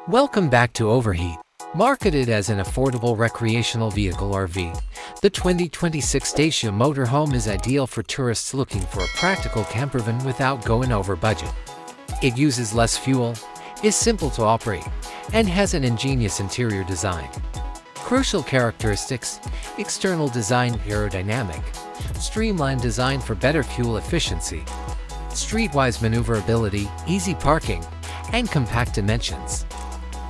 Welcome back to Overheat. Marketed as an affordable recreational vehicle (RV), the 2026 Dacia Motorhome is ideal for tourists looking for a practical campervan without going over budget. It uses less fuel, is simple to operate, and has an ingenious interior design. Crucial characteristics: external design aerodynamic, streamlined design for better fuel efficiency, streetwise maneuverability, easy parking, and compact dimensions.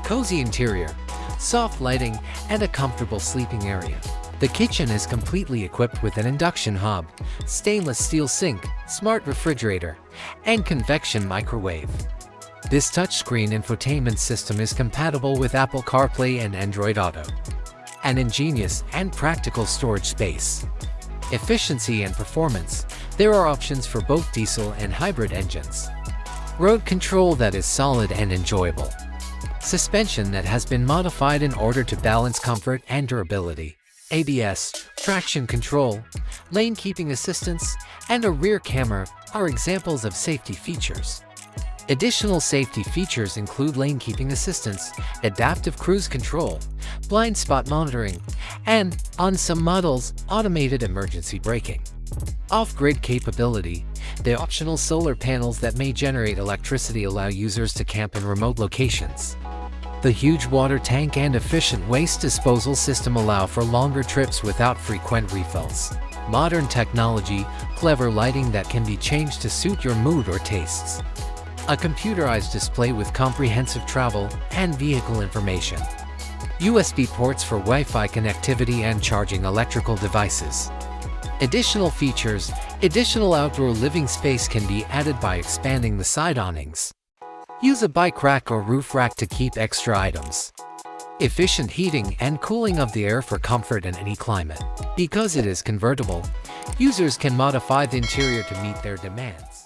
Cozy interior, soft lighting, and a comfortable sleeping area. The kitchen is completely equipped with an induction hob, stainless steel sink, smart refrigerator, and convection microwave. This touchscreen infotainment system is compatible with Apple CarPlay and Android Auto. An ingenious and practical storage space. Efficiency and performance: there are options for both diesel and hybrid engines. Road control that is solid and enjoyable. Suspension that has been modified in order to balance comfort and durability. ABS, traction control, lane keeping assistance, and a rear camera are examples of safety features. Additional safety features include lane keeping assistance, adaptive cruise control, blind spot monitoring, and, on some models, automated emergency braking. Off-grid capability: the optional solar panels that may generate electricity allow users to camp in remote locations. The huge water tank and efficient waste disposal system allow for longer trips without frequent refills. Modern technology: clever lighting that can be changed to suit your mood or tastes. A computerized display with comprehensive travel and vehicle information. USB ports for Wi-Fi connectivity and charging electrical devices. Additional features: additional outdoor living space can be added by expanding the side awnings. Use a bike rack or roof rack to keep extra items. Efficient heating and cooling of the air for comfort in any climate. Because it is convertible, users can modify the interior to meet their demands.